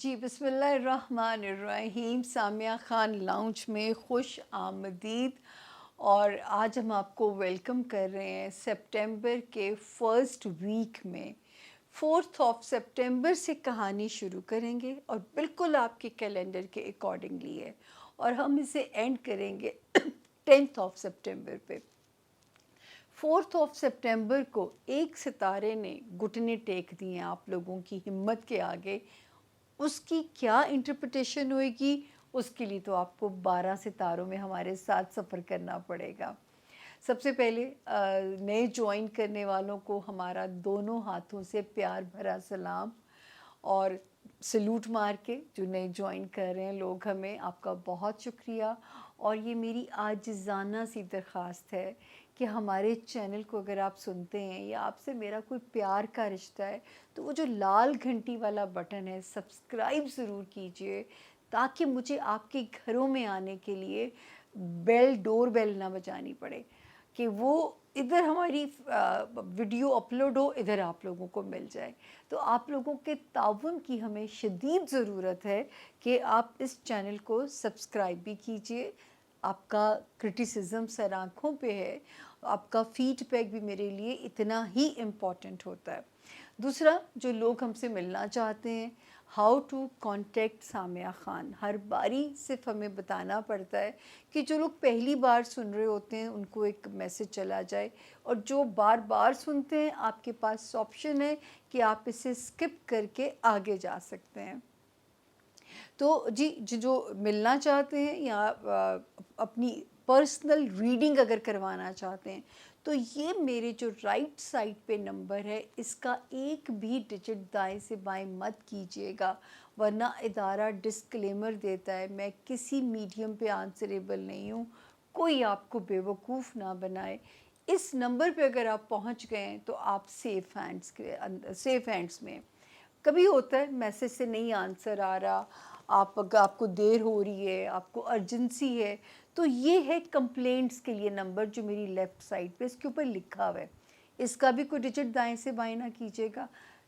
جی بسم اللہ الرحمن الرحیم. سامیہ خان لاؤنج میں خوش آمدید. اور آج ہم آپ کو ویلکم کر رہے ہیں سپٹمبر کے فرسٹ ویک میں. 4 سے کہانی شروع کریں گے اور بالکل آپ کے کیلنڈر کے اکارڈنگلی ہے, اور ہم اسے اینڈ کریں گے 10 سپٹمبر پہ. 4 کو ایک ستارے نے گھٹنے ٹیک دیے آپ لوگوں کی ہمت کے آگے. اس کی کیا انٹرپریٹیشن ہوئے گی, اس کے لیے تو آپ کو 12 ستاروں میں ہمارے ساتھ سفر کرنا پڑے گا. سب سے پہلے نئے جوائن کرنے والوں کو ہمارا دونوں ہاتھوں سے پیار بھرا سلام, اور سلوٹ مار کے جو نئے جوائن کر رہے ہیں لوگ ہمیں, آپ کا بہت شکریہ. اور یہ میری عاجزانہ سی درخواست ہے کہ ہمارے چینل کو اگر آپ سنتے ہیں یا آپ سے میرا کوئی پیار کا رشتہ ہے تو وہ جو لال گھنٹی والا بٹن ہے سبسکرائب ضرور کیجئے, تاکہ مجھے آپ کے گھروں میں آنے کے لیے ڈور بیل نہ بجانی پڑے, کہ وہ ادھر ہماری ویڈیو اپلوڈ ہو, ادھر آپ لوگوں کو مل جائے. تو آپ لوگوں کے تعاون کی ہمیں شدید ضرورت ہے کہ آپ اس چینل کو سبسکرائب بھی کیجئے. آپ کا کرٹیسزم سر آنکھوں پہ ہے, آپ کا فیڈ بیک بھی میرے لیے اتنا ہی امپورٹنٹ ہوتا ہے. دوسرا, جو لوگ ہم سے ملنا چاہتے ہیں, how to contact Samiya Khan. ہر باری صرف ہمیں بتانا پڑتا ہے کہ جو لوگ پہلی بار سن رہے ہوتے ہیں ان کو ایک میسج چلا جائے, اور جو بار بار سنتے ہیں آپ کے پاس آپشن ہے کہ آپ اسے سکپ کر کے آگے جا سکتے ہیں. تو جی جو ملنا چاہتے ہیں یا اپنی پرسنل ریڈنگ اگر کروانا چاہتے ہیں تو یہ میرے جو رائٹ سائڈ پہ نمبر ہے اس کا ایک بھی ڈیجٹ دائیں سے بائیں مت کیجیے گا, ورنہ ادارہ ڈسکلیمر دیتا ہے میں کسی میڈیم پہ آنسریبل نہیں ہوں, کوئی آپ کو بیوقوف نہ بنائے. اس نمبر پہ اگر آپ پہنچ گئے ہیں تو آپ سیف ہینڈز میں. کبھی ہوتا ہے میسیج سے نہیں آنسر آ رہا, آپ کو دیر ہو رہی ہے, آپ کو ارجنسی ہے, تو یہ ہے کمپلینٹس کے لیے نمبر جو میری لیفٹ سائڈ پہ اس کے اوپر لکھا ہوا ہے. اس کا بھی کوئی ڈیجٹ دائیں سے بائیں نہ کیجیے گا.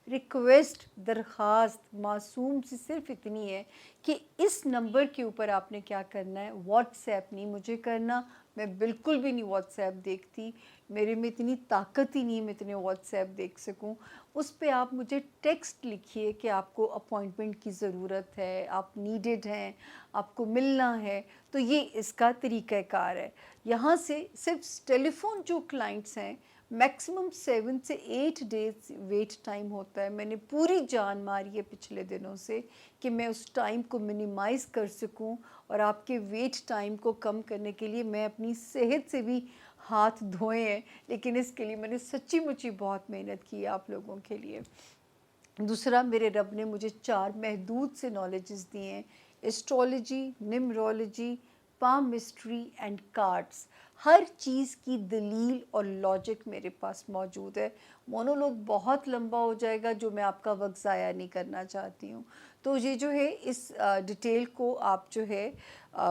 ریکویسٹ, درخواست معصوم سے صرف اتنی ہے کہ اس نمبر کے اوپر آپ نے کیا کرنا ہے, واٹس ایپ نہیں مجھے کرنا, میں بالکل بھی نہیں واٹس ایپ دیکھتی, میرے میں اتنی طاقت ہی نہیں میں اتنے واٹس ایپ دیکھ سکوں. اس پہ آپ مجھے ٹیکسٹ لکھیے کہ آپ کو اپوائنٹمنٹ کی ضرورت ہے, آپ نیڈڈ ہیں, آپ کو ملنا ہے. تو یہ اس کا طریقہ کار ہے. یہاں سے صرف ٹیلی فون جو کلائنٹس ہیں میکسیمم 7 سے 8 ڈیز ویٹ ٹائم ہوتا ہے. میں نے پوری جان ماری ہے پچھلے دنوں سے کہ میں اس ٹائم کو منیمائز کر سکوں, اور آپ کے ویٹ ٹائم کو کم کرنے کے لیے میں اپنی صحت سے بھی ہاتھ دھوئے ہیں, لیکن اس کے لیے میں نے سچی مچی بہت محنت کی ہے آپ لوگوں کے لیے. دوسرا, میرے رب نے مجھے 4 محدود سے نالجز دیے ہیں, ایسٹرولوجی, نیمرولوجی, پامسٹری اینڈ کارڈز. ہر چیز کی دلیل اور لاجک میرے پاس موجود ہے. مونولوگ بہت لمبا ہو جائے گا جو میں آپ کا وقت ضائع نہیں کرنا چاہتی ہوں. تو یہ جو ہے اس ڈیٹیل کو آپ جو ہے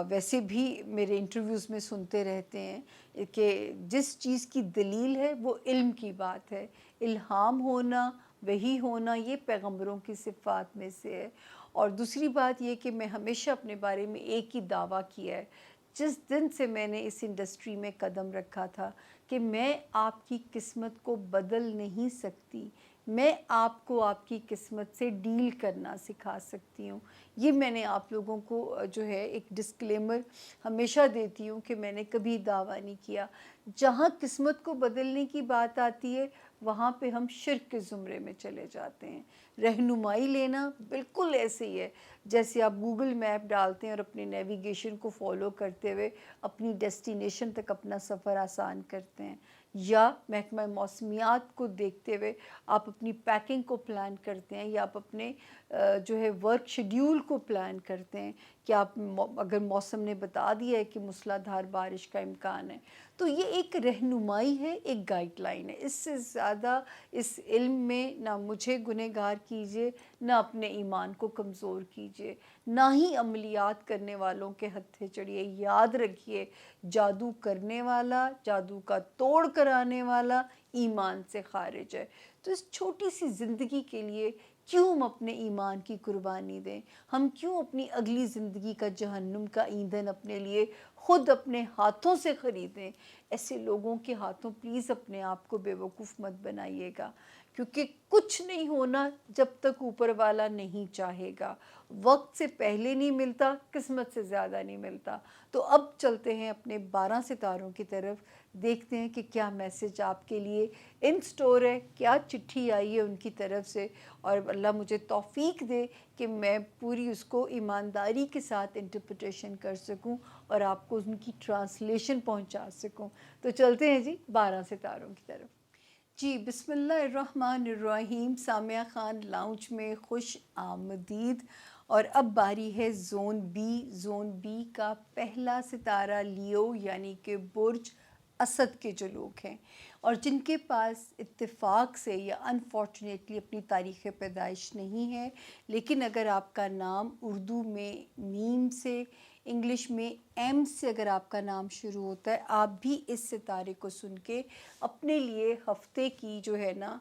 ویسے بھی میرے انٹرویوز میں سنتے رہتے ہیں کہ جس چیز کی دلیل ہے وہ علم کی بات ہے. الہام ہونا, وحی ہونا, یہ پیغمبروں کی صفات میں سے ہے. اور دوسری بات یہ کہ میں ہمیشہ اپنے بارے میں ایک ہی دعویٰ کیا ہے جس دن سے میں نے اس انڈسٹری میں قدم رکھا تھا, کہ میں آپ کی قسمت کو بدل نہیں سکتی, میں آپ کو آپ کی قسمت سے ڈیل کرنا سکھا سکتی ہوں. یہ میں نے آپ لوگوں کو جو ہے ایک ڈسکلیمر ہمیشہ دیتی ہوں کہ میں نے کبھی دعویٰ نہیں کیا. جہاں قسمت کو بدلنے کی بات آتی ہے وہاں پہ ہم شرک کے زمرے میں چلے جاتے ہیں. رہنمائی لینا بالکل ایسے ہی ہے جیسے آپ گوگل میپ ڈالتے ہیں اور اپنے نیویگیشن کو فالو کرتے ہوئے اپنی ڈیسٹینیشن تک اپنا سفر آسان کرتے ہیں, یا محکمہ موسمیات کو دیکھتے ہوئے آپ اپنی پیکنگ کو پلان کرتے ہیں, یا آپ اپنے جو ہے ورک شیڈیول کو پلان کرتے ہیں کہ آپ اگر موسم نے بتا دیا ہے کہ موسلا دھار بارش کا امکان ہے. تو یہ ایک رہنمائی ہے, ایک گائیڈ لائن ہے. اس سے زیادہ اس علم میں نہ مجھے گنہگار کیجیے, نہ اپنے ایمان کو کمزور کیجیے, نہ ہی عملیات کرنے والوں کے ہتھے چڑھیے. یاد رکھیے, جادو کرنے والا, جادو کا توڑ کرانے والا ایمان سے خارج ہے. تو اس چھوٹی سی زندگی کے لیے کیوں ہم اپنے ایمان کی قربانی دیں؟ ہم کیوں اپنی اگلی زندگی کا جہنم کا ایندھن اپنے لیے خود اپنے ہاتھوں سے خریدیں؟ ایسے لوگوں کے ہاتھوں پلیز اپنے آپ کو بے وقوف مت بنائیے گا، کیونکہ کچھ نہیں ہونا جب تک اوپر والا نہیں چاہے گا۔ وقت سے پہلے نہیں ملتا، قسمت سے زیادہ نہیں ملتا۔ تو اب چلتے ہیں اپنے 12 ستاروں کی طرف، دیکھتے ہیں کہ کیا میسج آپ کے لیے ان سٹور ہے، کیا چٹھی آئی ہے ان کی طرف سے، اور اللہ مجھے توفیق دے کہ میں پوری اس کو ایمانداری کے ساتھ انٹرپریٹیشن کر سکوں اور آپ کو ان کی ٹرانسلیشن پہنچا سکوں۔ تو چلتے ہیں جی 12 ستاروں کی طرف۔ جی بسم اللہ الرحمن الرحیم، سامعہ خان لاؤنج میں خوش آمدید۔ اور اب باری ہے زون بی۔ زون بی کا پہلا ستارہ لیو یعنی کہ برج اسد کے جو لوگ ہیں اور جن کے پاس اتفاق سے یا انفارچونیٹلی اپنی تاریخ پیدائش نہیں ہے، لیکن اگر آپ کا نام اردو میں میم سے، انگلش میں ایم سے اگر آپ کا نام شروع ہوتا ہے، آپ بھی اس ستارے کو سن کے اپنے لیے ہفتے کی جو ہے نا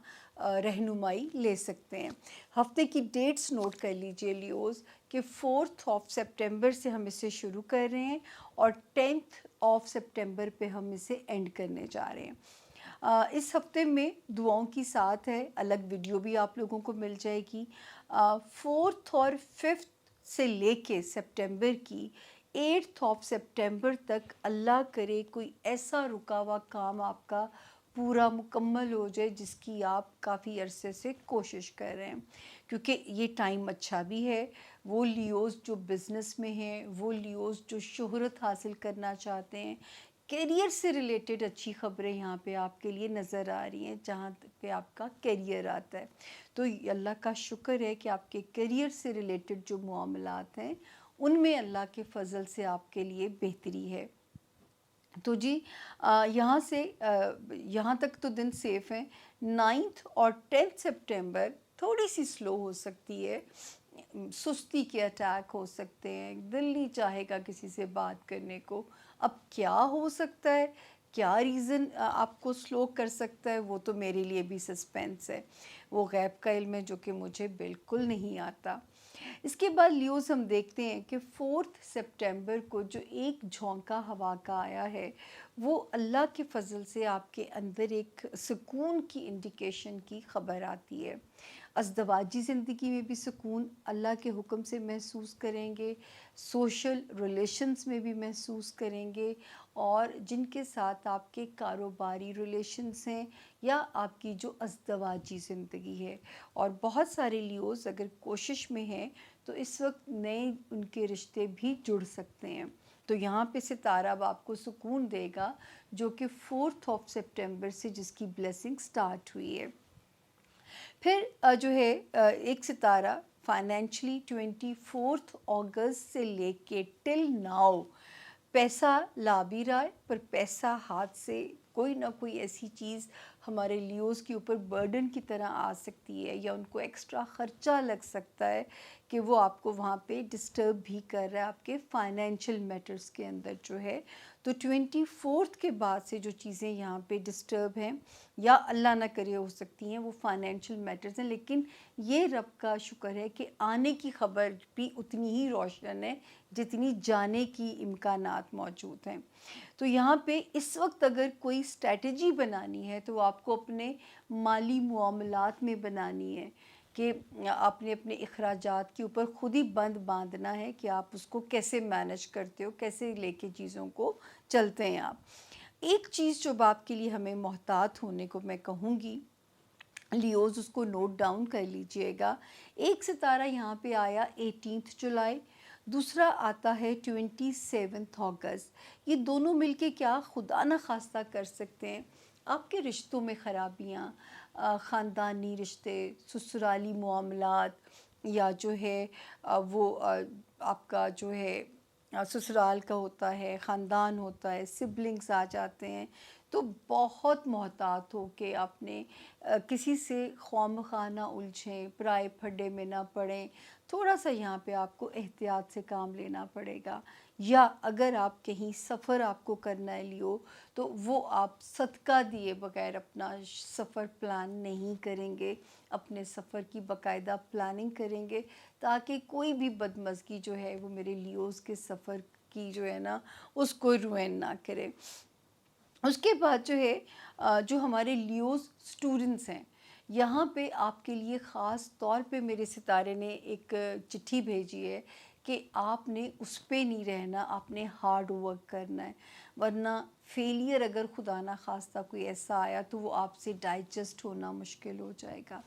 رہنمائی لے سکتے ہیں۔ ہفتے کی ڈیٹس نوٹ کر لیجئے لیوز کہ 4 سپٹمبر سے ہم اسے شروع کر رہے ہیں اور 10 سپٹمبر پہ ہم اسے اینڈ کرنے جا رہے ہیں۔ اس ہفتے میں دعاؤں کی ساتھ ہے، الگ ویڈیو بھی آپ لوگوں کو مل جائے گی۔ 4 اور 5 سے لے کے سپٹمبر کی 8 سپٹمبر تک اللہ کرے کوئی ایسا رکا ہوا کام آپ کا پورا مکمل ہو جائے جس کی آپ کافی عرصے سے کوشش کر رہے ہیں، کیونکہ یہ ٹائم اچھا بھی ہے۔ وہ لیوز جو بزنس میں ہیں، وہ لیوز جو شہرت حاصل کرنا چاہتے ہیں، کیریئر سے ریلیٹڈ اچھی خبریں یہاں پہ آپ کے لیے نظر آ رہی ہیں جہاں پہ آپ کا کیریئر آتا ہے۔ تو اللہ کا شکر ہے کہ آپ کے کیریئر سے ریلیٹڈ جو معاملات ہیں ان میں اللہ کے فضل سے آپ کے لیے بہتری ہے۔ تو جی یہاں سے یہاں تک تو دن سیف ہیں۔ 9 اور 10 سپٹمبر تھوڑی سی سلو ہو سکتی ہے، سستی کے اٹیک ہو سکتے ہیں، دل نہیں چاہے گا کسی سے بات کرنے کو۔ اب کیا ہو سکتا ہے، کیا ریزن آپ کو سلو کر سکتا ہے، وہ تو میرے لیے بھی سسپینس ہے، وہ غیب کا علم ہے جو کہ مجھے بالکل نہیں آتا۔ اس کے بعد لیوز ہم دیکھتے ہیں کہ 4 سپٹمبر کو جو ایک جھونکا ہوا کا آیا ہے وہ اللہ کے فضل سے آپ کے اندر ایک سکون کی انڈیکیشن کی خبر آتی ہے۔ ازدواجی زندگی میں بھی سکون اللہ کے حکم سے محسوس کریں گے، سوشل ریلیشنز میں بھی محسوس کریں گے، اور جن کے ساتھ آپ کے کاروباری ریلیشنز ہیں یا آپ کی جو ازدواجی زندگی ہے، اور بہت سارے لیوز اگر کوشش میں ہیں تو اس وقت نئے ان کے رشتے بھی جڑ سکتے ہیں۔ تو یہاں پہ ستارہ اب آپ کو سکون دے گا جو کہ 4 سپٹمبر سے جس کی بلیسنگ سٹارٹ ہوئی ہے۔ پھر جو ہے ایک ستارہ فائنینشلی 24 اگست سے لے کے ٹل ناؤ پیسہ لا بھی رہا ہے، پر پیسہ ہاتھ سے کوئی نہ کوئی ایسی چیز ہمارے لیوز کے اوپر برڈن کی طرح آ سکتی ہے یا ان کو ایکسٹرا خرچہ لگ سکتا ہے کہ وہ آپ کو وہاں پہ ڈسٹرب بھی کر رہا ہے آپ کے فائنینشیل میٹرز کے اندر جو ہے۔ تو 24 کے بعد سے جو چیزیں یہاں پہ ڈسٹرب ہیں یا اللہ نہ کرے ہو سکتی ہیں وہ فائنینشیل میٹرز ہیں، لیکن یہ رب کا شکر ہے کہ آنے کی خبر بھی اتنی ہی روشن ہے جتنی جانے کی امکانات موجود ہیں۔ تو یہاں پہ اس وقت اگر کوئی اسٹریٹجی بنانی ہے تو آپ کو اپنے مالی معاملات میں بنانی ہے کہ آپ نے اپنے اخراجات کے اوپر خود ہی بند باندھنا ہے کہ آپ اس کو کیسے مینج کرتے ہو، کیسے لے کے چیزوں کو چلتے ہیں آپ۔ ایک چیز جو آپ کے لیے ہمیں محتاط ہونے کو میں کہوں گی، لیوز اس کو نوٹ ڈاؤن کر لیجئے گا۔ ایک ستارہ یہاں پہ آیا 18 جولائی، دوسرا آتا ہے 27 اگست۔ یہ دونوں مل کے کیا خدا نہ خواستہ کر سکتے ہیں آپ کے رشتوں میں خرابیاں، خاندانی رشتے، سسرالی معاملات، یا جو ہے وہ آپ کا جو ہے سسرال کا ہوتا ہے، خاندان ہوتا ہے، سبلنگز آ جاتے ہیں۔ تو بہت محتاط ہو کہ آپ نے کسی سے خواہ نہ الجھیں، پرائے پھڈے میں نہ پڑیں، تھوڑا سا یہاں پہ آپ کو احتیاط سے کام لینا پڑے گا۔ یا اگر آپ کہیں سفر آپ کو کرنا ہے لیو، تو وہ آپ صدقہ دیے بغیر اپنا سفر پلان نہیں کریں گے، اپنے سفر کی باقاعدہ پلاننگ کریں گے، تاکہ کوئی بھی بدمزگی جو ہے وہ میرے لیوز کے سفر کی جو ہے نا اس کو روئن نہ کرے۔ اس کے بعد جو ہے جو ہمارے لیوز سٹوڈنٹس ہیں، یہاں پہ آپ کے لیے خاص طور پہ میرے ستارے نے ایک چٹھی بھیجی ہے کہ آپ نے اس پہ نہیں رہنا، آپ نے ہارڈ ورک کرنا ہے، ورنہ فیلئر اگر خدا نہ خواستہ کوئی ایسا آیا تو وہ آپ سے ڈائجسٹ ہونا مشکل ہو جائے گا۔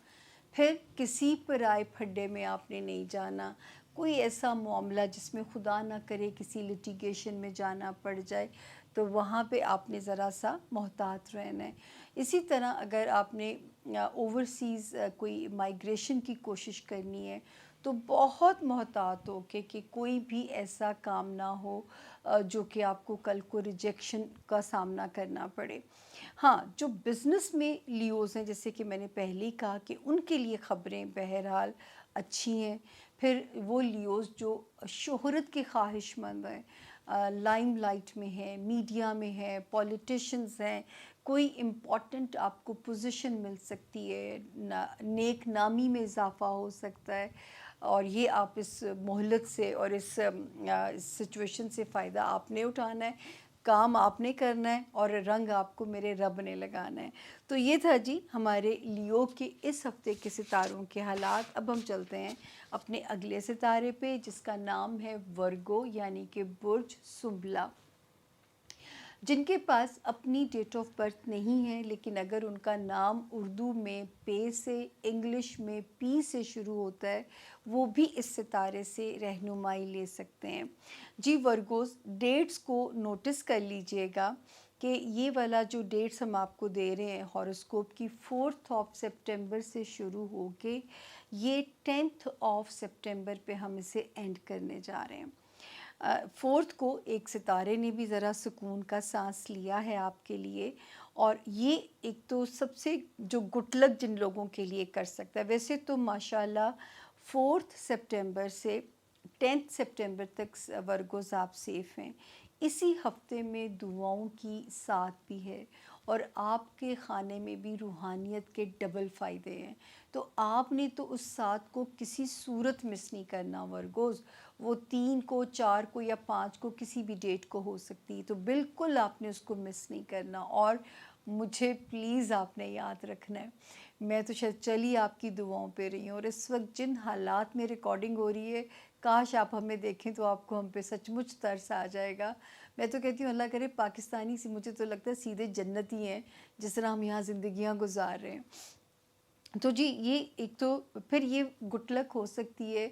پھر کسی پرائے پھڈے میں آپ نے نہیں جانا، کوئی ایسا معاملہ جس میں خدا نہ کرے کسی لٹیگیشن میں جانا پڑ جائے تو وہاں پہ آپ نے ذرا سا محتاط رہنا ہے۔ اسی طرح اگر آپ نے اوورسیز کوئی مائگریشن کی کوشش کرنی ہے تو بہت محتاط ہو کہ کوئی بھی ایسا کام نہ ہو جو کہ آپ کو کل کو ریجیکشن کا سامنا کرنا پڑے۔ ہاں، جو بزنس میں لیوز ہیں، جیسے کہ میں نے پہلے ہی کہا کہ ان کے لیے خبریں بہرحال اچھی ہیں۔ پھر وہ لیوز جو شہرت کے خواہش مند ہیں، لائم لائٹ میں ہیں، میڈیا میں ہیں، پولیٹیشنز ہیں، کوئی امپورٹنٹ آپ کو پوزیشن مل سکتی ہے، نیک نامی میں اضافہ ہو سکتا ہے، اور یہ آپ اس مہلت سے اور اس سچویشن سے فائدہ آپ نے اٹھانا ہے، کام آپ نے کرنا ہے، اور رنگ آپ کو میرے رب نے لگانا ہے۔ تو یہ تھا جی ہمارے لیو کے اس ہفتے کے ستاروں کے حالات۔ اب ہم چلتے ہیں اپنے اگلے ستارے پہ، جس کا نام ہے ورگو، یعنی کہ برج سنبلہ۔ جن کے پاس اپنی ڈیٹ آف برتھ نہیں ہے، لیکن اگر ان کا نام اردو میں پے سے، انگلش میں پی سے شروع ہوتا ہے، وہ بھی اس ستارے سے رہنمائی لے سکتے ہیں۔ جی ورگوز، ڈیٹس کو نوٹس کر لیجئے گا کہ یہ والا جو ڈیٹس ہم آپ کو دے رہے ہیں ہاروسکوپ کی، 4 سپٹمبر سے شروع ہو کے یہ 10 سپٹمبر پہ ہم اسے اینڈ کرنے جا رہے ہیں۔ 4 کو ایک ستارے نے بھی ذرا سکون کا سانس لیا ہے آپ کے لیے، اور یہ ایک تو سب سے جو گڈ لک جن لوگوں کے لیے کر سکتا ہے۔ ویسے تو ماشاءاللہ 4 سپٹمبر سے 10 سپٹمبر تک ورگوز آپ سیف ہیں۔ اسی ہفتے میں دعاؤں کی ساتھ بھی ہے، اور آپ کے خانے میں بھی روحانیت کے ڈبل فائدے ہیں، تو آپ نے تو اس ساتھ کو کسی صورت مس نہیں کرنا ورگوز۔ وہ 3 کو، 4 کو یا 5 کو کسی بھی ڈیٹ کو ہو سکتی ہے، تو بالکل آپ نے اس کو مس نہیں کرنا۔ اور مجھے پلیز آپ نے یاد رکھنا ہے، میں تو شاید چلی آپ کی دعاؤں پہ رہی ہوں، اور اس وقت جن حالات میں ریکارڈنگ ہو رہی ہے، کاش آپ ہمیں دیکھیں تو آپ کو ہم پہ سچ مچ ترس آ جائے گا۔ میں تو کہتی ہوں اللہ کرے پاکستانی سے، مجھے تو لگتا ہے سیدھے جنتی ہیں جس طرح ہم یہاں زندگیاں گزار رہے ہیں۔ تو جی یہ ایک تو پھر یہ گڈ لک ہو سکتی ہے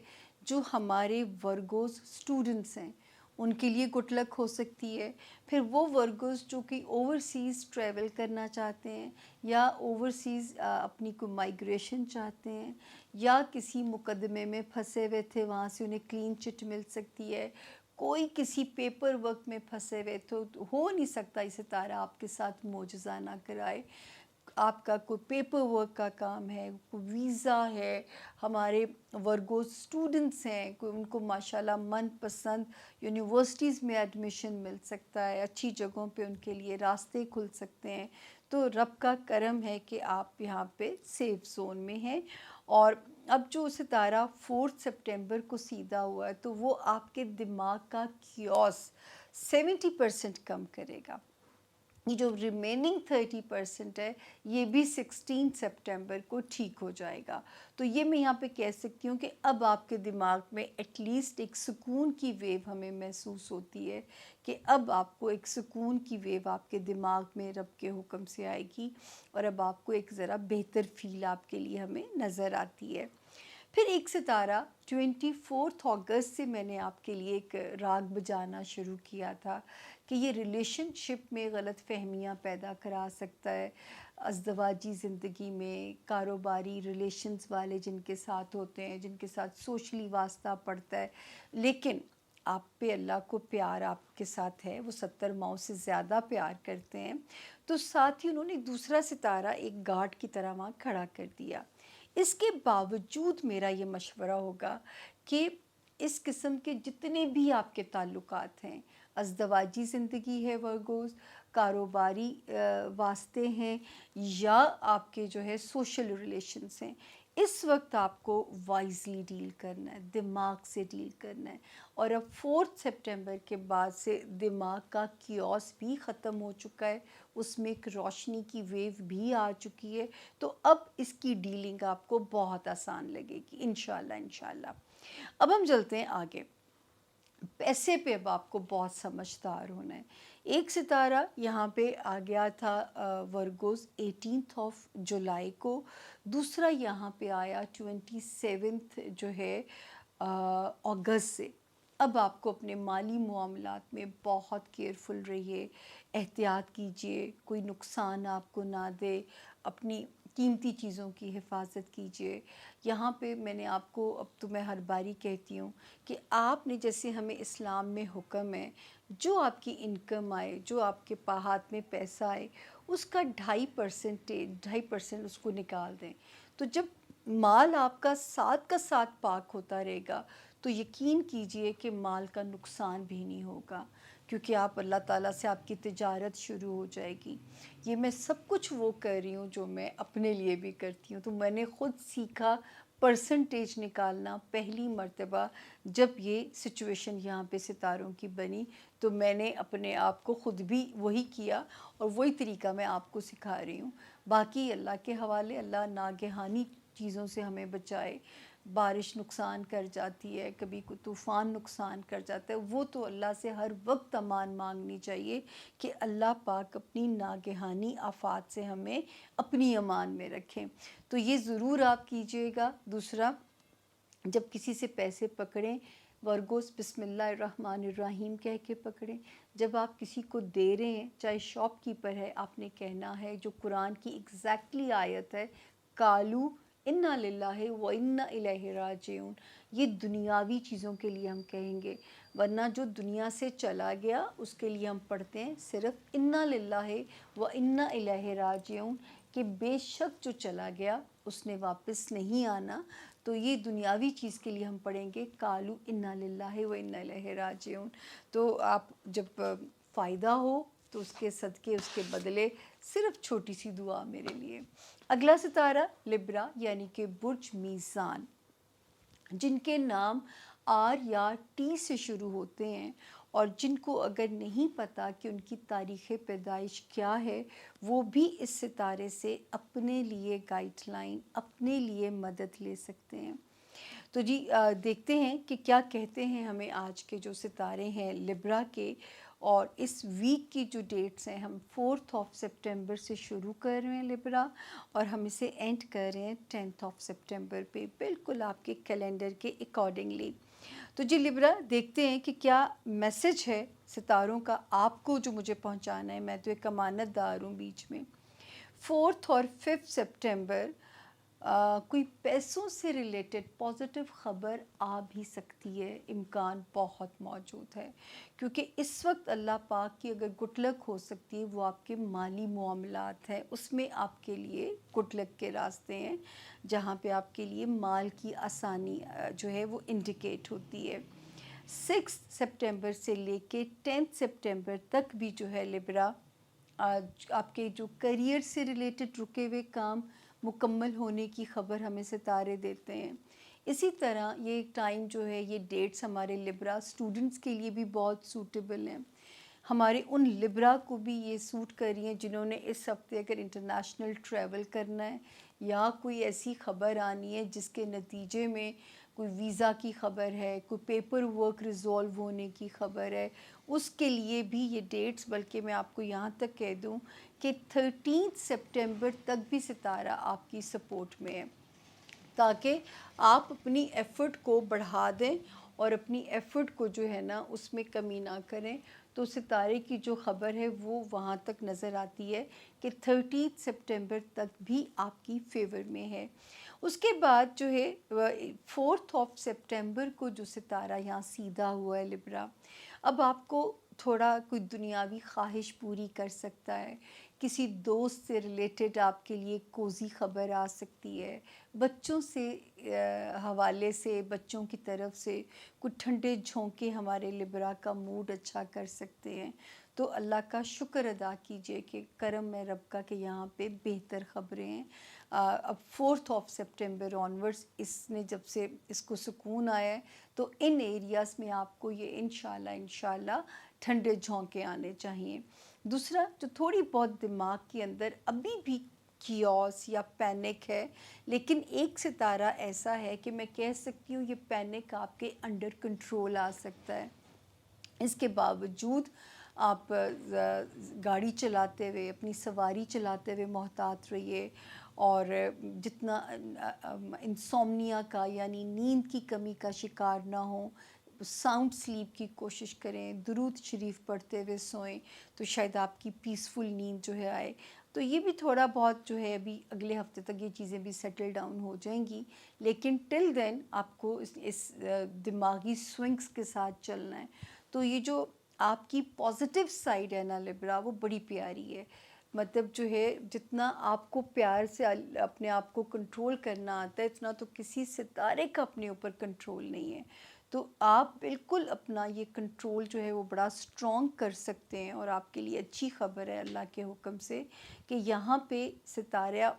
جو ہمارے ورگوز سٹوڈنٹس ہیں، ان کے لیے گڈ لک ہو سکتی ہے۔ پھر وہ ورگوز جو کہ اوورسیز ٹریول کرنا چاہتے ہیں، یا اوورسیز اپنی کوئی مائگریشن چاہتے ہیں، یا کسی مقدمے میں پھنسے ہوئے تھے، وہاں سے انہیں کلین چٹ مل سکتی ہے، کوئی کسی پیپر ورک میں پھنسے ہوئے تو ہو نہیں سکتا یہ ستارہ آپ کے ساتھ معجزہ نہ کرائے۔ آپ کا کوئی پیپر ورک کا کام ہے، کوئی ویزا ہے، ہمارے ورگو سٹوڈنٹس ہیں، کوئی ان کو ماشاءاللہ من پسند یونیورسٹیز میں ایڈمیشن مل سکتا ہے، اچھی جگہوں پہ ان کے لیے راستے کھل سکتے ہیں، تو رب کا کرم ہے کہ آپ یہاں پہ سیف زون میں ہیں۔ اور اب جو ستارہ 4 سپٹمبر کو سیدھا ہوا ہے تو وہ آپ کے دماغ کا کیوس 70% کم کرے گا۔ یہ جو ریمیننگ 30% ہے، یہ بھی 16 سپٹمبر کو ٹھیک ہو جائے گا۔ تو یہ میں یہاں پہ کہہ سکتی ہوں کہ اب آپ کے دماغ میں ایٹ لیسٹ ایک سکون کی ویو ہمیں محسوس ہوتی ہے، کہ اب آپ کو ایک سکون کی ویو آپ کے دماغ میں رب کے حکم سے آئے گی، اور اب آپ کو ایک ذرا بہتر فیل آپ کے لیے ہمیں نظر آتی ہے۔ پھر ایک ستارہ 24 اگست سے میں نے آپ کے لیے ایک راگ بجانا شروع کیا تھا کہ یہ ریلیشن شپ میں غلط فہمیاں پیدا کرا سکتا ہے، ازدواجی زندگی میں، کاروباری ریلیشنز والے جن کے ساتھ ہوتے ہیں، جن کے ساتھ سوشلی واسطہ پڑتا ہے، لیکن آپ پہ اللہ کو پیار آپ کے ساتھ ہے، وہ 70 ماؤں سے زیادہ پیار کرتے ہیں، تو ساتھ ہی انہوں نے دوسرا ستارہ ایک گارڈ کی طرح وہاں کھڑا کر دیا۔ اس کے باوجود میرا یہ مشورہ ہوگا کہ اس قسم کے جتنے بھی آپ کے تعلقات ہیں، ازدواجی زندگی ہے ورگوز، کاروباری واسطے ہیں، یا آپ کے جو ہے سوشل ریلیشنز ہیں، اس وقت آپ کو وائزلی ڈیل کرنا ہے، دماغ سے ڈیل کرنا ہے۔ اور اب 4 سپٹمبر کے بعد سے دماغ کا کیوس بھی ختم ہو چکا ہے، اس میں ایک روشنی کی ویو بھی آ چکی ہے، تو اب اس کی ڈیلنگ آپ کو بہت آسان لگے گی انشاءاللہ انشاءاللہ۔ اب ہم چلتے ہیں آگے، پیسے پہ اب آپ کو بہت سمجھدار ہونا ہے۔ ایک ستارہ یہاں پہ آ گیا تھا ورگوز 18 جولائی کو، دوسرا یہاں پہ آیا 27 جو ہے اگست سے۔ اب آپ کو اپنے مالی معاملات میں بہت کیئرفل رہیے، احتیاط کیجئے، کوئی نقصان آپ کو نہ دے، اپنی قیمتی چیزوں کی حفاظت کیجئے۔ یہاں پہ میں نے آپ کو، اب تو میں ہر باری کہتی ہوں کہ آپ نے جیسے ہمیں اسلام میں حکم ہے، جو آپ کی انکم آئے، جو آپ کے ہاتھ میں پیسہ آئے، اس کا 2.5% اس کو نکال دیں۔ تو جب مال آپ کا ساتھ پاک ہوتا رہے گا تو یقین کیجئے کہ مال کا نقصان بھی نہیں ہوگا، کیونکہ آپ اللہ تعالیٰ سے آپ کی تجارت شروع ہو جائے گی۔ یہ میں سب کچھ وہ کر رہی ہوں جو میں اپنے لیے بھی کرتی ہوں، تو میں نے خود سیکھا پرسنٹیج نکالنا پہلی مرتبہ جب یہ سچویشن یہاں پہ ستاروں کی بنی، تو میں نے اپنے آپ کو خود بھی وہی کیا اور وہی طریقہ میں آپ کو سکھا رہی ہوں۔ باقی اللہ کے حوالے، اللہ ناگہانی چیزوں سے ہمیں بچائے، بارش نقصان کر جاتی ہے، کبھی کوئی طوفان نقصان کر جاتا ہے، وہ تو اللہ سے ہر وقت امان مانگنی چاہیے کہ اللہ پاک اپنی ناگہانی آفات سے ہمیں اپنی امان میں رکھیں۔ تو یہ ضرور آپ کیجئے گا۔ دوسرا، جب کسی سے پیسے پکڑیں، ورگوس بسم اللہ الرحمن الرحیم کہہ کے پکڑیں۔ جب آپ کسی کو دے رہے ہیں، چاہے شاپ کیپر ہے، آپ نے کہنا ہے جو قرآن کی ایگزیکٹلی آیت ہے، قالوا انا للہ و انا الیہ راجعون، یہ دنیاوی چیزوں کے لیے ہم کہیں گے، ورنہ جو دنیا سے چلا گیا اس کے لیے ہم پڑھتے ہیں صرف انا للہ و انا الیہ راجعون، کہ بے شک جو چلا گیا اس نے واپس نہیں آنا۔ تو یہ دنیاوی چیز کے لیے ہم پڑھیں گے قالوا انا للہ و انا الیہ راجعون۔ تو آپ جب فائدہ ہو تو اس کے صدقے، اس کے بدلے صرف چھوٹی سی دعا میرے لیے۔ اگلا ستارہ لبرا یعنی کہ برج میزان، جن کے نام آر یا ٹی سے شروع ہوتے ہیں، اور جن کو اگر نہیں پتہ کہ ان کی تاریخ پیدائش کیا ہے، وہ بھی اس ستارے سے اپنے لیے گائیڈ لائن، اپنے لیے مدد لے سکتے ہیں۔ تو جی دیکھتے ہیں کہ کیا کہتے ہیں ہمیں آج کے جو ستارے ہیں لبرا کے، اور اس ویک کی جو ڈیٹس ہیں، ہم 4 سپٹمبر سے شروع کر رہے ہیں لبرا، اور ہم اسے اینڈ کر رہے ہیں 10 سپٹمبر پہ، بالکل آپ کے کیلنڈر کے اکارڈنگلی۔ تو جی لبرا، دیکھتے ہیں کہ کیا میسج ہے ستاروں کا آپ کو جو مجھے پہنچانا ہے۔ میں تو ایک امانت دار ہوں بیچ میں۔ 4 اور 5 سپٹمبر کوئی پیسوں سے ریلیٹڈ پازیٹیو خبر آ بھی سکتی ہے، امکان بہت موجود ہے، کیونکہ اس وقت اللہ پاک کی اگر گڈ لک ہو سکتی ہے وہ آپ کے مالی معاملات ہیں، اس میں آپ کے لیے گڈ لک کے راستے ہیں، جہاں پہ آپ کے لیے مال کی آسانی جو ہے وہ انڈیکیٹ ہوتی ہے۔ 6 سپٹمبر سے لے کے 10 سپٹمبر تک بھی جو ہے لبرا، آپ کے جو کریئر سے ریلیٹڈ رکے ہوئے کام مکمل ہونے کی خبر ہمیں ستارے دیتے ہیں۔ اسی طرح یہ ٹائم جو ہے، یہ ڈیٹس ہمارے لبرا اسٹوڈنٹس کے لیے بھی بہت سوٹیبل ہیں۔ ہمارے ان لبرا کو بھی یہ سوٹ کر رہی ہیں جنہوں نے اس ہفتے اگر انٹرنیشنل ٹریول کرنا ہے، یا کوئی ایسی خبر آنی ہے جس کے نتیجے میں کوئی ویزا کی خبر ہے، کوئی پیپر ورک ریزولو ہونے کی خبر ہے، اس کے لیے بھی یہ ڈیٹس، بلکہ میں آپ کو یہاں تک کہہ دوں کہ 13 سپٹمبر تک بھی ستارہ آپ کی سپورٹ میں ہے، تاکہ آپ اپنی ایفرٹ کو بڑھا دیں اور اپنی ایفرٹ کو جو ہے نا اس میں کمی نہ کریں۔ تو ستارے کی جو خبر ہے وہ وہاں تک نظر آتی ہے کہ 13 سپٹمبر تک بھی آپ کی فیور میں ہے۔ اس کے بعد جو ہے 4 سپٹمبر کو جو ستارہ یہاں سیدھا ہوا ہے لبرا، اب آپ کو تھوڑا کوئی دنیاوی خواہش پوری کر سکتا ہے، کسی دوست سے ریلیٹڈ آپ کے لیے کوزی خبر آ سکتی ہے، بچوں سے حوالے سے، بچوں کی طرف سے کچھ ٹھنڈے جھونکے ہمارے لبرا کا موڈ اچھا کر سکتے ہیں۔ تو اللہ کا شکر ادا کیجئے کہ کرم ہے رب کا کہ یہاں پہ بہتر خبریں ہیں۔ اب 4 سپٹمبر آنورڈز اس نے جب سے اس کو سکون آیا ہے تو ان ایریاز میں آپ کو یہ انشاءاللہ ٹھنڈے جھونکے آنے چاہیے۔ دوسرا جو تھوڑی بہت دماغ کے اندر ابھی بھی کیوس یا پینک ہے، لیکن ایک ستارہ ایسا ہے کہ میں کہہ سکتی ہوں یہ پینک آپ کے انڈر کنٹرول آ سکتا ہے۔ اس کے باوجود آپ گاڑی چلاتے ہوئے، اپنی سواری چلاتے ہوئے محتاط رہیے، اور جتنا انسومنیا کا یعنی نیند کی کمی کا شکار نہ ہوں، ساؤنڈ سلیپ کی کوشش کریں، درود شریف پڑھتے ہوئے سوئیں تو شاید آپ کی پیسفل نیند جو ہے آئے۔ تو یہ بھی تھوڑا بہت جو ہے ابھی اگلے ہفتے تک یہ چیزیں بھی سیٹل ڈاؤن ہو جائیں گی، لیکن ٹل دین آپ کو اس دماغی سوئنگز کے ساتھ چلنا ہے۔ تو یہ جو آپ کی پازیٹیو سائیڈ ہے نا لبرا، وہ بڑی پیاری ہے۔ مطلب جو ہے جتنا آپ کو پیار سے اپنے آپ کو کنٹرول کرنا آتا ہے، اتنا تو کسی ستارے کا اپنے اوپر کنٹرول نہیں ہے۔ تو آپ بالکل اپنا یہ کنٹرول جو ہے وہ بڑا سٹرونگ کر سکتے ہیں، اور آپ کے لیے اچھی خبر ہے اللہ کے حکم سے کہ یہاں پہ ستارہ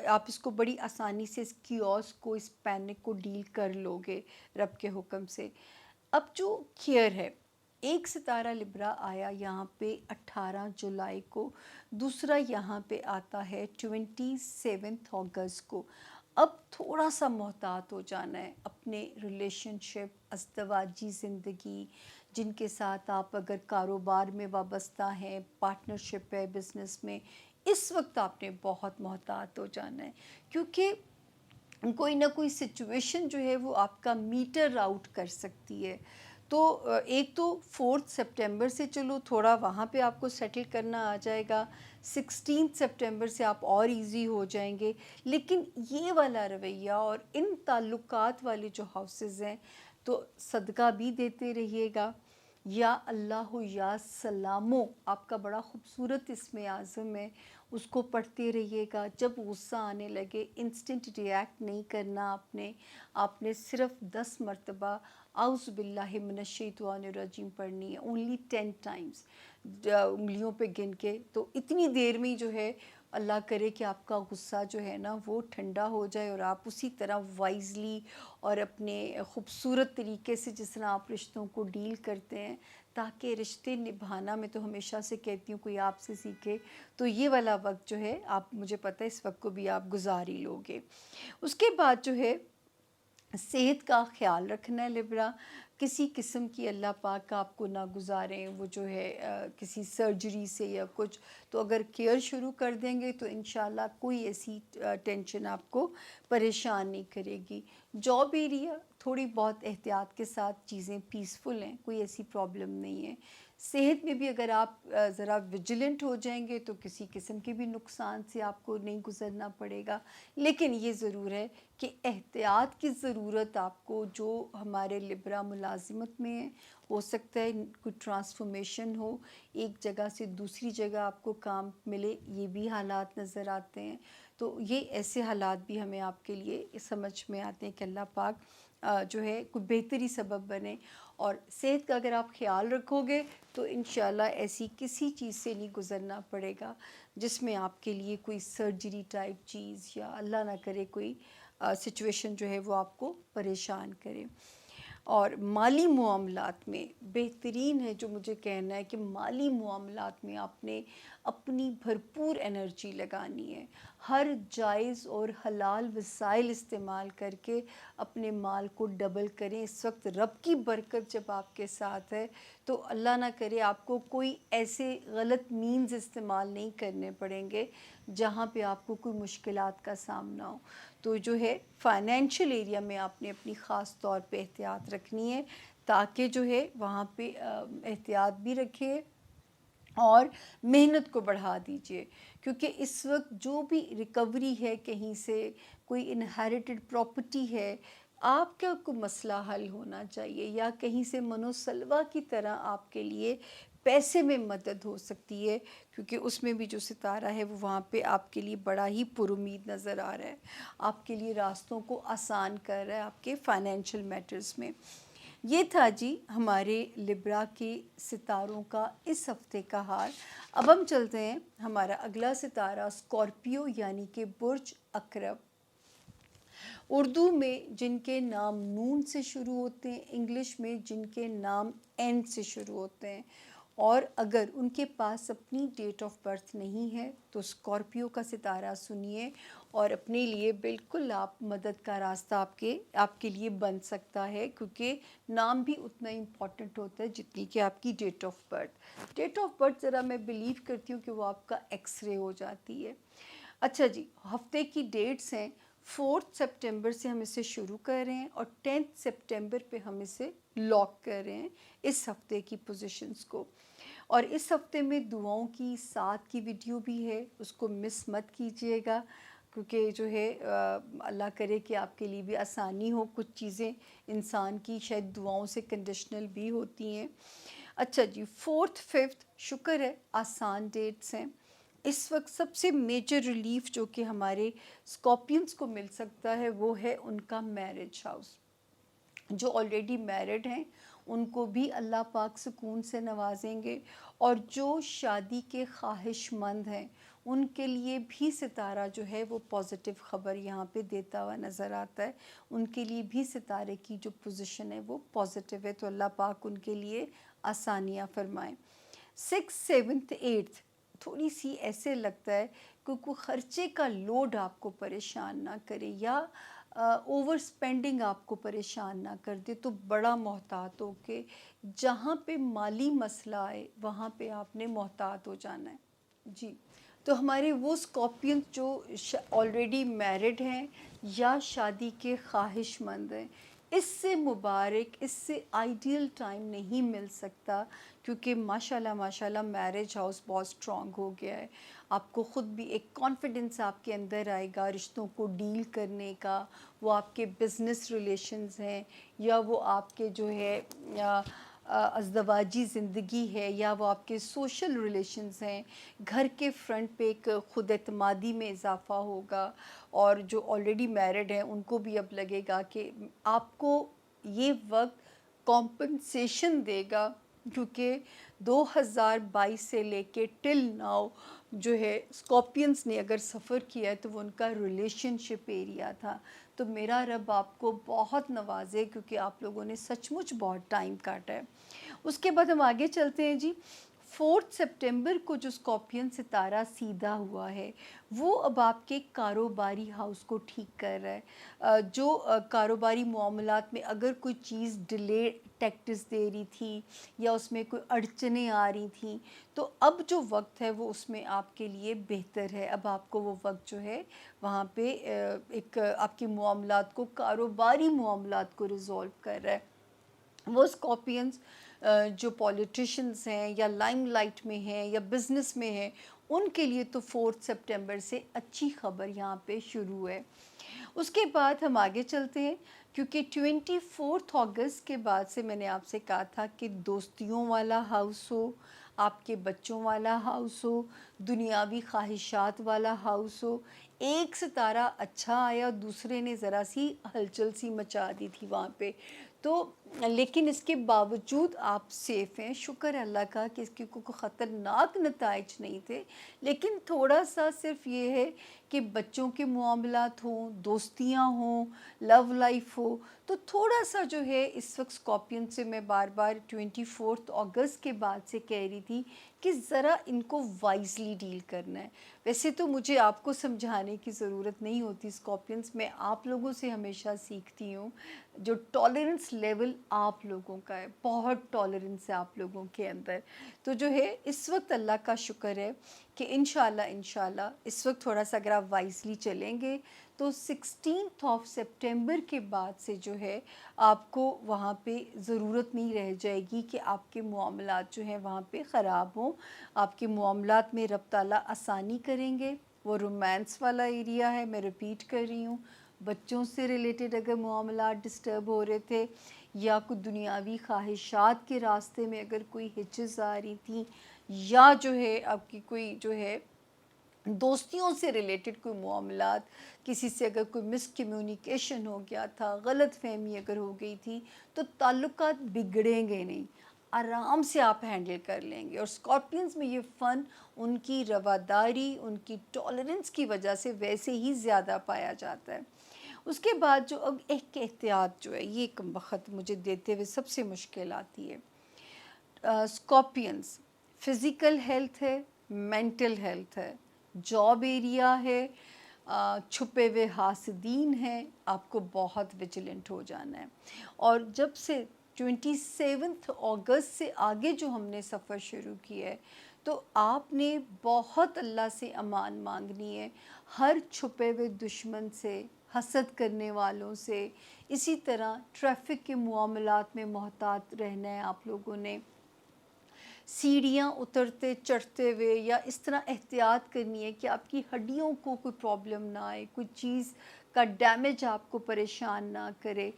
آپ اس کو بڑی آسانی سے، اس کیوس کو، اس پینک کو ڈیل کر لو گے رب کے حکم سے۔ اب جو کیئر ہے، ایک ستارہ لبرا آیا یہاں پہ 18 جولائی کو، دوسرا یہاں پہ آتا ہے 27 اگست کو۔ اب تھوڑا سا محتاط ہو جانا ہے اپنے ریلیشن شپ، ازدواجی زندگی، جن کے ساتھ آپ اگر کاروبار میں وابستہ ہیں، پارٹنرشپ ہے بزنس میں، اس وقت آپ نے بہت محتاط ہو جانا ہے، کیونکہ کوئی نہ کوئی سچویشن جو ہے وہ آپ کا میٹر آؤٹ کر سکتی ہے۔ تو ایک تو 4 سپٹمبر سے چلو تھوڑا وہاں پہ آپ کو سیٹل کرنا آ جائے گا، 16 سپٹمبر سے آپ اور ایزی ہو جائیں گے، لیکن یہ والا رویہ اور ان تعلقات والے جو ہاؤسز ہیں تو صدقہ بھی دیتے رہیے گا، یا اللہ یا سلامو آپ کا بڑا خوبصورت اسم اعظم ہے، اس کو پڑھتے رہیے گا۔ جب غصہ آنے لگے انسٹنٹ ریئیکٹ نہیں کرنا، آپ نے صرف 10 مرتبہ اعوذ باللہ من الشیطان الرجیم پڑھنی ہے، اونلی 10 ٹائمز، انگلیوں پہ گن کے۔ تو اتنی دیر میں جو ہے اللہ کرے کہ آپ کا غصہ جو ہے نا وہ ٹھنڈا ہو جائے، اور آپ اسی طرح وائزلی اور اپنے خوبصورت طریقے سے جس طرح آپ رشتوں کو ڈیل کرتے ہیں، تاکہ رشتے نبھانا، میں تو ہمیشہ سے کہتی ہوں کوئی آپ سے سیکھے، تو یہ والا وقت جو ہے آپ، مجھے پتہ ہے اس وقت کو بھی آپ گزار ہی لوگے۔ اس کے بعد جو ہے صحت کا خیال رکھنا ہے لبرا، کسی قسم کی اللہ پاک آپ کو نہ گزاریں وہ جو ہے کسی سرجری سے یا کچھ، تو اگر کیئر شروع کر دیں گے تو انشاءاللہ کوئی ایسی ٹینشن آپ کو پریشان نہیں کرے گی۔ جاب ایریا تھوڑی بہت احتیاط کے ساتھ چیزیں پیسفل ہیں، کوئی ایسی پرابلم نہیں ہے۔ صحت میں بھی اگر آپ ذرا ویجیلنٹ ہو جائیں گے تو کسی قسم کے بھی نقصان سے آپ کو نہیں گزرنا پڑے گا، لیکن یہ ضرور ہے کہ احتیاط کی ضرورت آپ کو، جو ہمارے لبرا ملازمت میں ہے، ہو سکتا ہے کوئی ٹرانسفارمیشن ہو، ایک جگہ سے دوسری جگہ آپ کو کام ملے، یہ بھی حالات نظر آتے ہیں۔ تو یہ ایسے حالات بھی ہمیں آپ کے لیے سمجھ میں آتے ہیں کہ اللہ پاک جو ہے کوئی بہتری سبب بنے، اور صحت کا اگر آپ خیال رکھو گے تو انشاءاللہ ایسی کسی چیز سے نہیں گزرنا پڑے گا جس میں آپ کے لیے کوئی سرجری ٹائپ چیز، یا اللہ نہ کرے کوئی سچویشن جو ہے وہ آپ کو پریشان کرے۔ اور مالی معاملات میں بہترین ہے جو مجھے کہنا ہے کہ مالی معاملات میں آپ نے اپنی بھرپور انرجی لگانی ہے، ہر جائز اور حلال وسائل استعمال کر کے اپنے مال کو ڈبل کریں۔ اس وقت رب کی برکت جب آپ کے ساتھ ہے تو اللہ نہ کرے آپ کو کوئی ایسے غلط مینز استعمال نہیں کرنے پڑیں گے جہاں پہ آپ کو کوئی مشکلات کا سامنا ہو۔ تو جو ہے فائنینشیل ایریا میں آپ نے اپنی خاص طور پہ احتیاط رکھنی ہے، تاکہ جو ہے وہاں پہ احتیاط بھی رکھے اور محنت کو بڑھا دیجئے، کیونکہ اس وقت جو بھی ریکوری ہے، کہیں سے کوئی انہیریٹڈ پراپرٹی ہے، آپ کا کوئی مسئلہ حل ہونا چاہیے، یا کہیں سے منوسلوا کی طرح آپ کے لیے پیسے میں مدد ہو سکتی ہے، کیونکہ اس میں بھی جو ستارہ ہے وہ وہاں پہ آپ کے لیے بڑا ہی پر امید نظر آ رہا ہے، آپ کے لیے راستوں کو آسان کر رہا ہے آپ کے فائنینشیل میٹرز میں۔ یہ تھا جی ہمارے لبرا کے ستاروں کا اس ہفتے کا حال۔ اب ہم چلتے ہیں ہمارا اگلا ستارہ اسکارپیو یعنی کہ برج عقرب۔ اردو میں جن کے نام نون سے شروع ہوتے ہیں، انگلش میں جن کے نام این سے شروع ہوتے ہیں، اور اگر ان کے پاس اپنی ڈیٹ آف برتھ نہیں ہے تو اسکارپیو کا ستارہ سنیے اور اپنے لیے بالکل آپ مدد کا راستہ آپ کے لیے بن سکتا ہے، کیونکہ نام بھی اتنا امپورٹنٹ ہوتا ہے جتنی کہ آپ کی date of birth. Date of birth ذرا میں بلیو کرتی ہوں کہ وہ آپ کا ایکس رے ہو جاتی ہے۔ اچھا جی، ہفتے کی ڈیٹس ہیں، 4 سپٹمبر سے ہم اسے شروع کر رہے ہیں اور 10 سپٹمبر پہ ہم اسے لاک کر رہے ہیں اس ہفتے کی پوزیشنز کو۔ اور اس ہفتے میں دعاؤں کی 7 کی ویڈیو بھی ہے، اس کو مس مت کیجیے گا، کیونکہ جو ہے اللہ کرے کہ آپ کے لیے بھی آسانی ہو، کچھ چیزیں انسان کی شاید دعاؤں سے کنڈیشنل بھی ہوتی ہیں۔ اچھا جی، 4 5 شکر ہے آسان ڈیٹس ہیں۔ اس وقت سب سے میجر ریلیف جو کہ ہمارے اسکارپینز کو مل سکتا ہے وہ ہے ان کا میرج ہاؤس۔ جو آلریڈی میرڈ ہیں ان کو بھی اللہ پاک سکون سے نوازیں گے، اور جو شادی کے خواہش مند ہیں ان کے لیے بھی ستارہ جو ہے وہ پازیٹیو خبر یہاں پہ دیتا ہوا نظر آتا ہے، ان کے لیے بھی ستارے کی جو پوزیشن ہے وہ پازیٹیو ہے، تو اللہ پاک ان کے لیے آسانیاں فرمائیں۔ 6 7 8 تھوڑی سی ایسے لگتا ہے کہ کوئی خرچے کا لوڈ آپ کو پریشان نہ کرے یا اوور سپینڈنگ آپ کو پریشان نہ کر دے، تو بڑا محتاط ہو کہ جہاں پہ مالی مسئلہ آئے وہاں پہ آپ نے محتاط ہو جانا ہے جی۔ تو ہمارے وہ اسکارپین جو آلریڈی میرڈ ہیں یا شادی کے خواہش مند ہیں، اس سے مبارک، اس سے آئیڈیل ٹائم نہیں مل سکتا، کیونکہ ماشاءاللہ میرج ہاؤس بہت اسٹرانگ ہو گیا ہے۔ آپ کو خود بھی ایک کانفیڈنس آپ کے اندر آئے گا رشتوں کو ڈیل کرنے کا، وہ آپ کے بزنس ریلیشنز ہیں یا وہ آپ کے جو ہے ازدواجی زندگی ہے یا وہ آپ کے سوشل ریلیشنز ہیں، گھر کے فرنٹ پہ ایک خود اعتمادی میں اضافہ ہوگا، اور جو آلریڈی میرڈ ہیں ان کو بھی اب لگے گا کہ آپ کو یہ وقت کمپنسیشن دے گا، کیونکہ 2022 سے لے کے ٹل ناؤ جو ہے اسکارپینز نے اگر سفر کیا ہے تو وہ ان کا ریلیشن شپ ایریا تھا، تو میرا رب آپ کو بہت نوازے، کیونکہ آپ لوگوں نے سچ مچ بہت ٹائم کاٹا ہے۔ اس کے بعد ہم آگے چلتے ہیں جی، 4 سپٹمبر کو جو اسکارپین ستارہ سیدھا ہوا ہے وہ اب آپ کے کاروباری ہاؤس کو ٹھیک کر رہا ہے۔ جو کاروباری معاملات میں اگر کوئی چیز ڈیلے ٹیکٹس دے رہی تھی یا اس میں کوئی اڑچنیں آ رہی تھیں، تو اب جو وقت ہے وہ اس میں آپ کے لیے بہتر ہے۔ اب آپ کو وہ وقت جو ہے وہاں پہ ایک آپ کے معاملات کو، کاروباری معاملات کو ریزولو کر رہا ہے۔ وہ اسکارپینز جو پولیٹیشنز ہیں یا لائم لائٹ میں ہیں یا بزنس میں ہیں، ان کے لیے تو 4 سپٹمبر سے اچھی خبر یہاں پہ شروع ہے۔ اس کے بعد ہم آگے چلتے ہیں، کیونکہ 24 اگست کے بعد سے میں نے آپ سے کہا تھا کہ دوستیوں والا ہاؤس ہو، آپ کے بچوں والا ہاؤس ہو، دنیاوی خواہشات والا ہاؤس ہو، ایک ستارہ اچھا آیا، دوسرے نے ذرا سی ہلچل سی مچا دی تھی وہاں پہ، تو لیکن اس کے باوجود آپ سیف ہیں، شکر ہے اللہ کا کہ اس کے کوئی خطرناک نتائج نہیں تھے، لیکن تھوڑا سا صرف یہ ہے کہ بچوں کے معاملات ہوں، دوستیاں ہوں، لو لائف ہو، تو تھوڑا سا جو ہے اس وقت اسکارپین سے میں بار بار 24 اگست کے بعد سے کہہ رہی تھی کہ ذرا ان کو وائزلی ڈیل کرنا ہے۔ ویسے تو مجھے آپ کو سمجھانے کی ضرورت نہیں ہوتی اسکارپینز، میں آپ لوگوں سے ہمیشہ سیکھتی ہوں، جو ٹالرنس لیول آپ لوگوں کا ہے، بہت ٹالرنس ہے آپ لوگوں کے اندر، تو جو ہے اس وقت اللہ کا شکر ہے کہ انشاءاللہ اس وقت تھوڑا سا اگر آپ وائزلی چلیں گے تو 16 سپٹمبر کے بعد سے جو ہے آپ کو وہاں پہ ضرورت نہیں رہ جائے گی کہ آپ کے معاملات جو ہیں وہاں پہ خراب ہوں۔ آپ کے معاملات میں رب تعالیٰ آسانی کریں گے، وہ رومانس والا ایریا ہے، میں ریپیٹ کر رہی ہوں، بچوں سے ریلیٹڈ اگر معاملات ڈسٹرب ہو رہے تھے، یا کوئی دنیاوی خواہشات کے راستے میں اگر کوئی ہچز آ رہی تھیں، یا جو ہے آپ کی کوئی جو ہے دوستیوں سے ریلیٹڈ کوئی معاملات، کسی سے اگر کوئی مس کمیونیکیشن ہو گیا تھا، غلط فہمی اگر ہو گئی تھی، تو تعلقات بگڑیں گے نہیں، آرام سے آپ ہینڈل کر لیں گے. اور اسکارپینز میں یہ فن ان کی رواداری، ان کی ٹالرنس کی وجہ سے ویسے ہی زیادہ پایا جاتا ہے. اس کے بعد جو اب ایک احتیاط جو ہے، یہ کم وقت مجھے دیتے ہوئے سب سے مشکل آتی ہے. اسکارپینز فزیکل ہیلتھ ہے، مینٹل ہیلتھ ہے، جاب ایریا ہے، چھپے ہوئے حاسدین ہیں، آپ کو بہت ویجیلنٹ ہو جانا ہے. اور جب سے 27 اگست سے آگے جو ہم نے سفر شروع کیا ہے، تو آپ نے بہت اللہ سے امان مانگنی ہے، ہر چھپے ہوئے دشمن سے، حسد کرنے والوں سے. اسی طرح ٹریفک کے معاملات میں محتاط رہنا ہے آپ لوگوں نے. سیڑھیاں اترتے چڑھتے ہوئے یا اس طرح احتیاط کرنی ہے کہ آپ کی ہڈیوں کو کوئی پرابلم نہ آئے، کوئی چیز کا ڈیمیج آپ کو پریشان نہ کرے.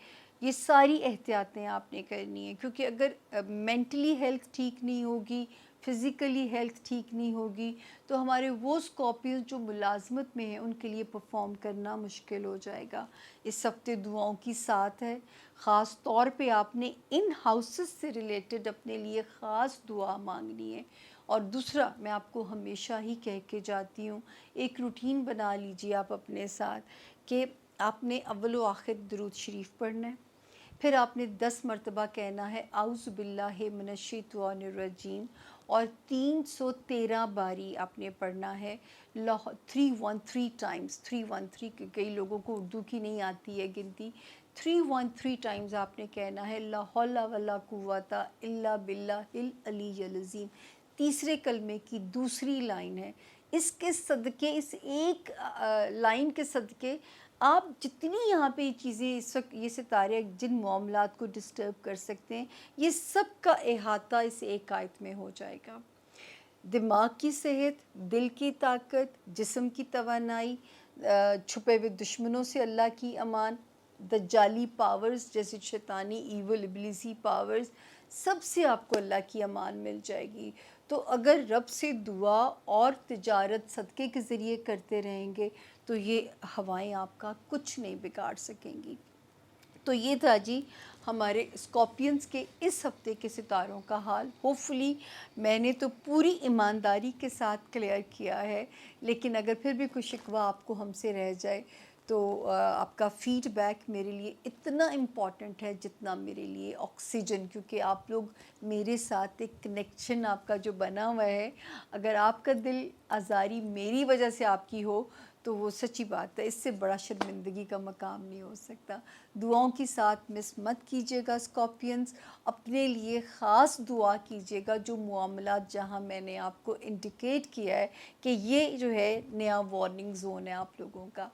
یہ ساری احتیاطیں آپ نے کرنی ہیں، کیونکہ اگر مینٹلی ہیلتھ ٹھیک نہیں ہوگی، فزیکلی ہیلتھ ٹھیک نہیں ہوگی، تو ہمارے وہ اسکارپیوز جو ملازمت میں ہیں ان کے لیے پرفارم کرنا مشکل ہو جائے گا. اس ہفتے دعاؤں کی ساتھ ہے. خاص طور پہ آپ نے ان ہاؤسز سے ریلیٹڈ اپنے لیے خاص دعا مانگنی ہے. اور دوسرا، میں آپ کو ہمیشہ ہی کہہ کے جاتی ہوں، ایک روٹین بنا لیجیے آپ اپنے ساتھ کہ آپ نے اول و آخر درود شریف پڑھنا ہے. پھر آپ نے 10 مرتبہ کہنا ہے اعوذ باللہ من الشیطان الرجیم، اور 313 باری آپ نے پڑھنا ہے 313 ٹائمز. 313 کہ کئی لوگوں کو اردو کی نہیں آتی ہے گنتی. 313 ٹائمز آپ نے کہنا ہے لا حول ولا قوت الا باللہ العلی العظیم. تیسرے کلمے کی دوسری لائن ہے. اس کے صدقے، اس ایک لائن کے صدقے آپ جتنی یہاں پہ یہ چیزیں اس وقت، یہ ستارے جن معاملات کو ڈسٹرب کر سکتے ہیں، یہ سب کا احاطہ اس ایک آیت میں ہو جائے گا. دماغ کی صحت، دل کی طاقت، جسم کی توانائی، چھپے ہوئے دشمنوں سے اللہ کی امان، دجالی پاورز جیسے شیطانی ایول ابلیسی پاورز، سب سے آپ کو اللہ کی امان مل جائے گی. تو اگر رب سے دعا اور تجارت صدقے کے ذریعے کرتے رہیں گے تو یہ ہوائیں آپ کا کچھ نہیں بگاڑ سکیں گی. تو یہ تھا جی ہمارے اسکارپینز کے اس ہفتے کے ستاروں کا حال. ہوپفلی میں نے تو پوری ایمانداری کے ساتھ کلیئر کیا ہے، لیکن اگر پھر بھی کوئی شکوہ آپ کو ہم سے رہ جائے تو آپ کا فیڈ بیک میرے لیے اتنا امپورٹنٹ ہے جتنا میرے لیے آکسیجن، کیونکہ آپ لوگ میرے ساتھ ایک کنیکشن آپ کا جو بنا ہوا ہے. اگر آپ کا دل آزاری میری وجہ سے آپ کی ہو تو وہ سچی بات ہے، اس سے بڑا شرمندگی کا مقام نہیں ہو سکتا. دعاؤں کی ساتھ مس مت کیجیے گا اسکارپینز. اپنے لیے خاص دعا کیجیے گا جو معاملات جہاں میں نے آپ کو انڈیکیٹ کیا ہے کہ یہ جو ہے نیا وارننگ زون ہے آپ لوگوں کا.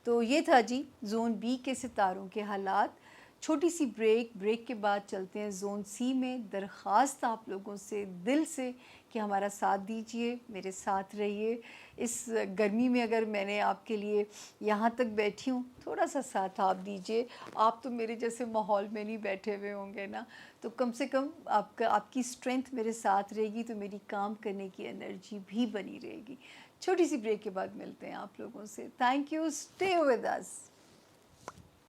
تو یہ تھا جی زون بی کے ستاروں کے حالات. چھوٹی سی بریک کے بعد چلتے ہیں زون سی میں. درخواست آپ لوگوں سے دل سے کہ ہمارا ساتھ دیجئے، میرے ساتھ رہیے. اس گرمی میں اگر میں نے آپ کے لیے یہاں تک بیٹھی ہوں، تھوڑا سا ساتھ آپ دیجئے. آپ تو میرے جیسے ماحول میں نہیں بیٹھے ہوئے ہوں گے نا، تو کم سے کم آپ کی اسٹرینتھ میرے ساتھ رہے گی تو میری کام کرنے کی انرجی بھی بنی رہے گی. چھوٹی سی بریک کے بعد ملتے ہیں آپ لوگوں سے. Thank you. Stay with us.